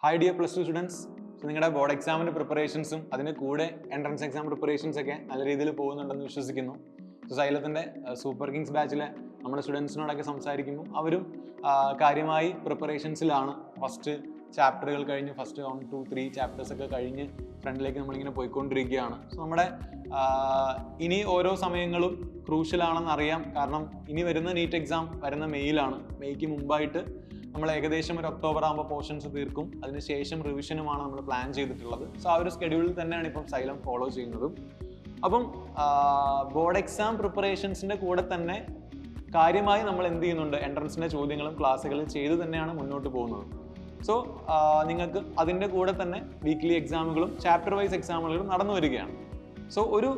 Hi dear plus 2 students. So നിങ്ങളുടെ board എക്സാമിന്റെ പ്രിപ്പറേഷൻസും അതിന് കൂടെ എൻട്രൻസ് എക്സാം പ്രിപ്പറേഷൻസ് ഒക്കെ നല്ല രീതിയിൽ പോകുന്നുണ്ടെന്ന് വിശ്വസിക്കുന്നു. സോ സൈലത്തിന്റെ സൂപ്പർ കിങ്സ് ബാച്ചിലെ നമ്മുടെ സ്റ്റുഡൻസിനോടൊക്കെ സംസാരിക്കുമ്പോൾ അവരും കാര്യമായി പ്രിപ്പറേഷൻസിലാണ്. ഫസ്റ്റ് ചാപ്റ്ററുകൾ കഴിഞ്ഞ് ഫസ്റ്റ് 1, 2, 3 ചാപ്റ്റേഴ്സ് ഒക്കെ കഴിഞ്ഞ് ഫ്രണ്ടിലേക്ക് നമ്മളിങ്ങനെ പോയിക്കൊണ്ടിരിക്കുകയാണ്. സോ നമ്മുടെ ഇനി ഓരോ സമയങ്ങളും ക്രൂഷ്യലാണെന്ന് അറിയാം. കാരണം ഇനി വരുന്ന നീറ്റ് എക്സാം വരുന്ന മെയ്ക്ക് മുമ്പായിട്ട് നമ്മൾ ഏകദേശം ഒരു ഒക്ടോബർ ആകുമ്പോൾ പോർഷൻസ് തീർക്കും. അതിനുശേഷം റിവിഷനുമാണ് നമ്മൾ പ്ലാൻ ചെയ്തിട്ടുള്ളത്. സോ ആ ഒരു സ്കെഡ്യൂളിൽ തന്നെയാണ് ഇപ്പം സൈലം ഫോളോ ചെയ്യുന്നതും. അപ്പം ബോർഡ് എക്സാം പ്രിപ്പറേഷൻസിൻ്റെ കൂടെ തന്നെ കാര്യമായി നമ്മൾ എന്ത് ചെയ്യുന്നുണ്ട്, എൻട്രൻസിൻ്റെ ചോദ്യങ്ങളും ക്ലാസ്സുകളും ചെയ്ത് തന്നെയാണ് മുന്നോട്ട് പോകുന്നത്. സോ നിങ്ങൾക്ക് അതിൻ്റെ കൂടെ തന്നെ വീക്ക്ലി എക്സാമുകളും ചാപ്റ്റർ വൈസ് എക്സാമുകളും നടന്നു വരികയാണ്. സോ ഒരു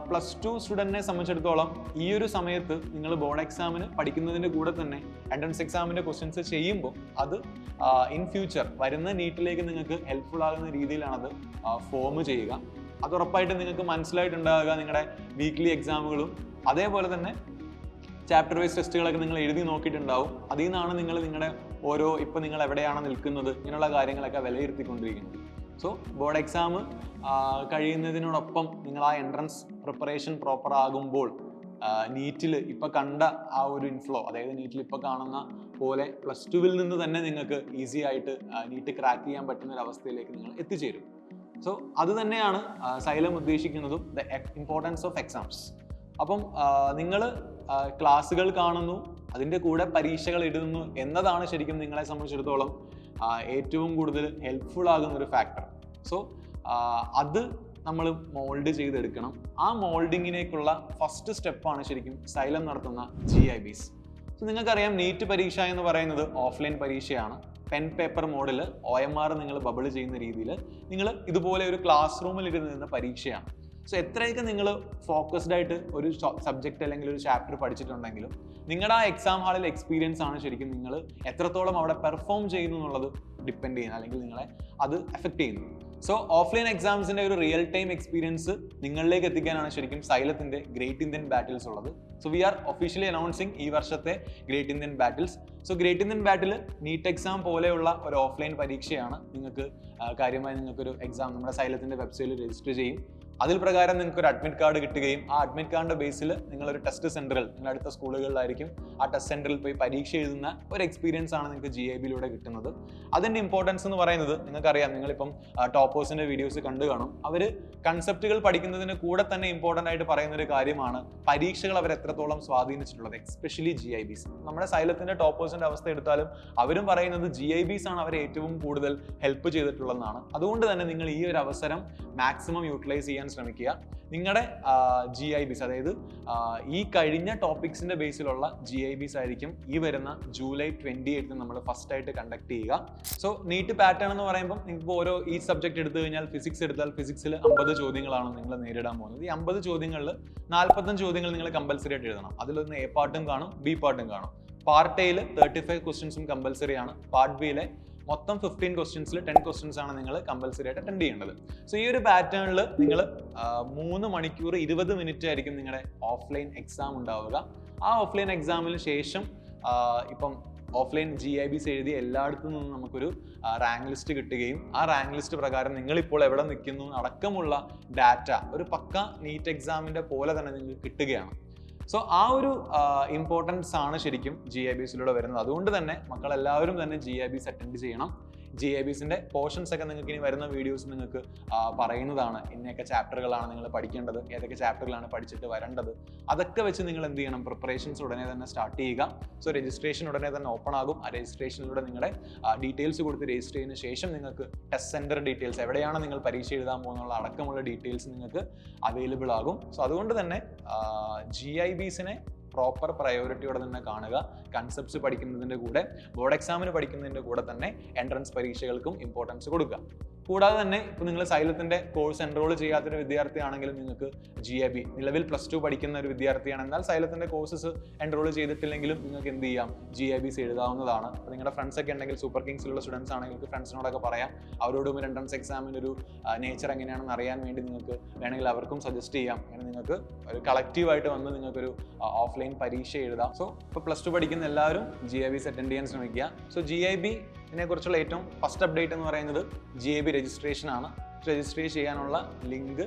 പ്ലസ് 2 സ്റ്റുഡൻറ്റിനെ സംബന്ധിച്ചിടത്തോളം ഈ ഒരു സമയത്ത് നിങ്ങൾ ബോർഡ് എക്സാമിന് പഠിക്കുന്നതിൻ്റെ കൂടെ തന്നെ എൻട്രൻസ് എക്സാമിൻ്റെ ക്വസ്റ്റ്യൻസ് ചെയ്യുമ്പോൾ അത് ഇൻ ഫ്യൂച്ചർ വരുന്ന നീറ്റിലേക്ക് നിങ്ങൾക്ക് ഹെൽപ്ഫുൾ ആകുന്ന രീതിയിലാണത് ഫോം ചെയ്യുക. അത് ഉറപ്പായിട്ട് നിങ്ങൾക്ക് മനസ്സിലായിട്ടുണ്ടാകുക. നിങ്ങളുടെ വീക്ക്ലി എക്സാമുകളും അതേപോലെ തന്നെ ചാപ്റ്റർ വൈസ് ടെസ്റ്റുകളൊക്കെ നിങ്ങൾ എഴുതി നോക്കിയിട്ടുണ്ടാവും. അതിൽ നിന്നാണ് നിങ്ങളുടെ ഇപ്പം നിങ്ങൾ എവിടെയാണ് നിൽക്കുന്നത് ഇങ്ങനെയുള്ള കാര്യങ്ങളൊക്കെ വിലയിരുത്തിക്കൊണ്ടിരിക്കുന്നത്. സോ ബോർഡ് എക്സാം കഴിയുന്നതിനോടൊപ്പം നിങ്ങൾ ആ എൻട്രൻസ് പ്രിപ്പറേഷൻ പ്രോപ്പർ ആകുമ്പോൾ നീറ്റിൽ ഇപ്പോൾ കണ്ട ആ ഒരു ഇൻഫ്ലോ, അതായത് നീറ്റിൽ ഇപ്പോൾ കാണുന്ന പോലെ പ്ലസ് 2വിൽ നിന്ന് തന്നെ നിങ്ങൾക്ക് ഈസി ആയിട്ട് നീറ്റ് ക്രാക്ക് ചെയ്യാൻ പറ്റുന്ന ഒരു അവസ്ഥയിലേക്ക് നിങ്ങൾ എത്തിച്ചേരും. സോ അത് തന്നെയാണ് സൈലം ഉദ്ദേശിക്കുന്നതും, ദ ഇമ്പോർട്ടൻസ് ഓഫ് എക്സാംസ്. അപ്പം നിങ്ങൾ ക്ലാസ്സുകൾ കാണുന്നു, അതിൻ്റെ കൂടെ പരീക്ഷകൾ എഴുതുന്നു എന്നതാണ് ശരിക്കും നിങ്ങളെ സംബന്ധിച്ചിടത്തോളം ഏറ്റവും കൂടുതൽ ഹെൽപ്ഫുൾ ആകുന്ന ഒരു ഫാക്ടർ. സോ അത് നമ്മൾ മോൾഡ് ചെയ്തെടുക്കണം. ആ മോൾഡിങ്ങിനേക്കുള്ള ഫസ്റ്റ് സ്റ്റെപ്പാണ് ശരിക്കും സൈലം നടത്തുന്ന GIBs. സോ നിങ്ങൾക്കറിയാം, നീറ്റ് പരീക്ഷ എന്ന് പറയുന്നത് ഓഫ്ലൈൻ പരീക്ഷയാണ്. പെൻ പേപ്പർ മോഡിൽ OMR നിങ്ങൾ ബബിൾ ചെയ്യുന്ന രീതിയിൽ നിങ്ങൾ ഇതുപോലെ ഒരു ക്ലാസ് റൂമിൽ ഇരുന്ന പരീക്ഷയാണ്. സോ എത്രയൊക്കെ നിങ്ങൾ ഫോക്കസ്ഡ് ആയിട്ട് ഒരു സബ്ജക്റ്റ് അല്ലെങ്കിൽ ഒരു ചാപ്റ്റർ പഠിച്ചിട്ടുണ്ടെങ്കിലും നിങ്ങളുടെ ആ എക്സാം ഹാളിൽ എക്സ്പീരിയൻസ് ആണ് ശരിക്കും നിങ്ങൾ എത്രത്തോളം അവിടെ പെർഫോം ചെയ്യുന്നു എന്നുള്ളത് ഡിപ്പെൻഡ് ചെയ്യുന്നത്, അല്ലെങ്കിൽ നിങ്ങളെ അത് എഫക്റ്റ് ചെയ്യുന്നു. സോ ഓഫ്ലൈൻ എക്സാംസിൻ്റെ ഒരു റിയൽ ടൈം എക്സ്പീരിയൻസ് നിങ്ങളിലേക്ക് എത്തിക്കാനാണ് ശരിക്കും സൈലത്തിൻ്റെ ഗ്രേറ്റ് ഇന്ത്യൻ ബാറ്റിൽസ് ഉള്ളത്. So we are officially announcing ഈ വർഷത്തെ great Indian battles. So great Indian battle NEET exam പോലെയുള്ള ഒരു ഓഫ്ലൈൻ പരീക്ഷയാണ്. നിങ്ങൾക്ക് കാര്യമായി നിങ്ങൾക്കൊരു എക്സാം നമ്മുടെ സൈലത്തിൻ്റെ വെബ്സൈറ്റിൽ രജിസ്റ്റർ ചെയ്യും. അതിൽ പ്രകാരം നിങ്ങൾക്ക് ഒരു അഡ്മിറ്റ് കാർഡ് കിട്ടുകയും ആ അഡ്മിറ്റ് കാർഡിന്റെ ബേസിൽ നിങ്ങളൊരു ടെസ്റ്റ് സെന്ററിൽ, നിങ്ങളുടെ അടുത്ത സ്കൂളുകളിലായിരിക്കും ആ ടെസ്റ്റ് സെന്ററിൽ പോയി പരീക്ഷ എഴുതുന്ന ഒരു എക്സ്പീരിയൻസ് ആണ് നിങ്ങൾക്ക് GIBയിലൂടെ കിട്ടുന്നത്. അതിന്റെ ഇമ്പോർട്ടൻസ് എന്ന് പറയുന്നത് നിങ്ങൾക്കറിയാം, നിങ്ങളിപ്പം ടോപ്പേഴ്സിന്റെ വീഡിയോസ് കണ്ടു കാണും. അവർ കൺസെപ്റ്റുകൾ പഠിക്കുന്നതിന് കൂടെ തന്നെ ഇമ്പോർട്ടൻ്റ് ആയിട്ട് പറയുന്ന ഒരു കാര്യമാണ് പരീക്ഷകൾ അവർ എത്രത്തോളം സ്വാധീനിച്ചിട്ടുള്ളത്, എസ്പെഷ്യലി GIBs. നമ്മുടെ സൈലത്തിന്റെ ടോപ്പേഴ്സിന്റെ അവസ്ഥ എടുത്താലും അവരും പറയുന്നത് GIBs ആണ് അവരെ ഏറ്റവും കൂടുതൽ ഹെൽപ്പ് ചെയ്തിട്ടുള്ളതെന്നാണ്. അതുകൊണ്ട് തന്നെ നിങ്ങൾ ഈ ഒരു അവസരം മാക്സിമം യൂട്ടിലൈസ് ചെയ്യാൻ ശ്രമിക്കുക. നിങ്ങളുടെ GIBs, അതായത് ഈ കഴിഞ്ഞ ടോപ്പിക്സിന്റെ ബേസിലുള്ള GIBs ആയിരിക്കും ഈ വരുന്ന ജൂലൈ 28 നമ്മൾ ഫസ്റ്റ് ആയിട്ട് കണ്ടക്ട് ചെയ്യുക. സോ നീറ്റ് പാറ്റേൺ എന്ന് പറയുമ്പോൾ നിങ്ങൾക്ക് ഈ സബ്ജക്ട് എടുത്തു കഴിഞ്ഞാൽ ഫിസിക്സ് എടുത്താൽ ഫിസിക്സിൽ 50 ചോദ്യങ്ങളാണ് നിങ്ങൾ നേരിടാൻ പോകുന്നത്. ഈ 50 ചോദ്യങ്ങളിൽ 45 ചോദ്യങ്ങൾ നിങ്ങൾ കമ്പൽസറി ആയിട്ട് എഴുതണം. അതിലൊന്ന് A പാർട്ടും കാണും, B പാർട്ടും കാണും. പാർട്ട് എയിൽ 35 ക്വസ്റ്റ്യൻസും കമ്പൽസറി ആണ്. പാർട്ട് ബിയിലെ മൊത്തം 15 ക്വസ്റ്റ്യൻസിൽ 10 ക്വസ്റ്റ്യൻസ് ആണ് നിങ്ങൾ കമ്പൽസറി ആയിട്ട് അറ്റൻഡ് ചെയ്യേണ്ടത്. സോ ഈ ഒരു പാറ്റേണിൽ നിങ്ങൾ 3 മണിക്കൂർ 20 മിനിറ്റ് ആയിരിക്കും നിങ്ങളുടെ ഓഫ്ലൈൻ എക്സാം ഉണ്ടാവുക. ആ ഓഫ്ലൈൻ എക്സാമിന് ശേഷം ഇപ്പം ഓഫ്ലൈൻ GIBs എഴുതി എല്ലായിടത്തു നിന്നും നമുക്കൊരു റാങ്ക് ലിസ്റ്റ് കിട്ടുകയും ആ റാങ്ക് ലിസ്റ്റ് പ്രകാരം നിങ്ങളിപ്പോൾ എവിടെ നിൽക്കുന്നു അടക്കമുള്ള ഡാറ്റ ഒരു പക്ക നീറ്റ് എക്സാമിൻ്റെ പോലെ തന്നെ നിങ്ങൾക്ക് കിട്ടുകയാണ്. സോ ആ ഒരു ഇമ്പോർട്ടൻസ് ആണ് ശരിക്കും GIBസിലൂടെ വരുന്നത്. അതുകൊണ്ട് തന്നെ മക്കളെല്ലാവരും തന്നെ GIBs അറ്റൻഡ് ചെയ്യണം. GIBസിൻ്റെ പോർഷൻസ് ഒക്കെ നിങ്ങൾക്ക് ഇനി വരുന്ന വീഡിയോസ് നിങ്ങൾക്ക് പറയുന്നതാണ്. ഇന്നൊക്കെ ചാപ്റ്ററുകളാണ് നിങ്ങൾ പഠിക്കേണ്ടത്, ഏതൊക്കെ ചാപ്റ്ററുകളാണ് പഠിച്ചിട്ട് വരേണ്ടത്, അതൊക്കെ വെച്ച് നിങ്ങൾ എന്ത് ചെയ്യണം, പ്രിപ്പറേഷൻസ് ഉടനെ തന്നെ സ്റ്റാർട്ട് ചെയ്യുക. സോ രജിസ്ട്രേഷൻ ഉടനെ തന്നെ ഓപ്പൺ ആകും. ആ രജിസ്ട്രേഷനിലൂടെ നിങ്ങളുടെ ഡീറ്റെയിൽസ് കൊടുത്ത് രജിസ്റ്റർ ചെയ്യുന്ന ശേഷം നിങ്ങൾക്ക് ടെസ്റ്റ് സെൻറ്റർ ഡീറ്റെയിൽസ്, എവിടെയാണ് നിങ്ങൾ പരീക്ഷ എഴുതാൻ പോകുന്നുള്ള അടക്കമുള്ള ഡീറ്റെയിൽസ് നിങ്ങൾക്ക് അവൈലബിൾ ആകും. സോ അതുകൊണ്ട് തന്നെ GIBസിനെ പ്രോപ്പർ പ്രയോറിറ്റിയോടെ തന്നെ കാണുക. കൺസെപ്റ്റ്സ് പഠിക്കുന്നതിൻ്റെ കൂടെ ബോർഡ് എക്സാമിന് പഠിക്കുന്നതിൻ്റെ കൂടെ തന്നെ എൻട്രൻസ് പരീക്ഷകൾക്കും ഇമ്പോർട്ടൻസ് കൊടുക്കുക. കൂടാതെ തന്നെ ഇപ്പോൾ നിങ്ങൾ സൈലത്തിൻ്റെ കോഴ്സ് എൻറോൾ ചെയ്യാത്തൊരു വിദ്യാർത്ഥിയാണെങ്കിലും നിങ്ങൾക്ക് GIB, നിലവിൽ +2 പഠിക്കുന്ന ഒരു വിദ്യാർത്ഥിയാണ്, എന്നാൽ സൈലത്തിൻ്റെ കോഴ്സസ് എൻറോൾ ചെയ്തിട്ടില്ലെങ്കിലും നിങ്ങൾക്ക് എന്ത് ചെയ്യാം, GIBs എഴുതാവുന്നതാണ്. അപ്പോൾ നിങ്ങളുടെ ഫ്രണ്ട്സ് ഒക്കെ ഉണ്ടെങ്കിൽ, സൂപ്പർ കിങ്സിലുള്ള സ്റ്റുഡൻസ് ആണെങ്കിൽ ഫ്രണ്ട്സിനോടൊക്കെ പറയാം. അവരോടും ഒരു എൻട്രൻസ് എക്സാമിൻ്റെ ഒരു നേച്ചർ എങ്ങനെയാണെന്ന് അറിയാൻ വേണ്ടി നിങ്ങൾക്ക് വേണമെങ്കിൽ അവർക്കും സജസ്റ്റ് ചെയ്യാം. അങ്ങനെ നിങ്ങൾക്ക് ഒരു കളക്റ്റീവായിട്ട് വന്ന് നിങ്ങൾക്കൊരു ഓഫ്ലൈൻ പരീക്ഷ എഴുതാം. സോ ഇപ്പോൾ +2 പഠിക്കുന്ന എല്ലാവരും GIBs അറ്റൻഡ് ചെയ്യാൻ ശ്രമിക്കുക. സോ GIB ഇതിനെക്കുറിച്ചുള്ള ഏറ്റവും ഫസ്റ്റ് അപ്ഡേറ്റ് എന്ന് പറയുന്നത് GAB രജിസ്ട്രേഷൻ ആണ്. രജിസ്റ്റർ ചെയ്യാനുള്ള ലിങ്ക്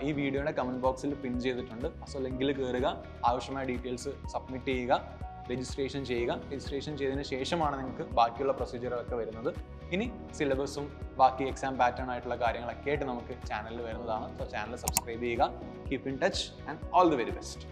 ഈ വീഡിയോയുടെ കമൻറ്റ് ബോക്സിൽ പിൻ ചെയ്തിട്ടുണ്ട്. സോ ലിങ്കിൽ കയറുക, ആവശ്യമായ ഡീറ്റെയിൽസ് സബ്മിറ്റ് ചെയ്യുക, രജിസ്ട്രേഷൻ ചെയ്യുക. രജിസ്ട്രേഷൻ ചെയ്തതിന് ശേഷമാണ് നിങ്ങൾക്ക് ബാക്കിയുള്ള പ്രൊസീജിയറൊക്കെ വരുന്നത്. ഇനി സിലബസും ബാക്കി എക്സാം പാറ്റേൺ ആയിട്ടുള്ള കാര്യങ്ങളൊക്കെ ആയിട്ട് നമുക്ക് ചാനലിൽ വരുന്നതാണ്. സോ ചാനൽ സബ്സ്ക്രൈബ് ചെയ്യുക. Keep in touch and all the very best.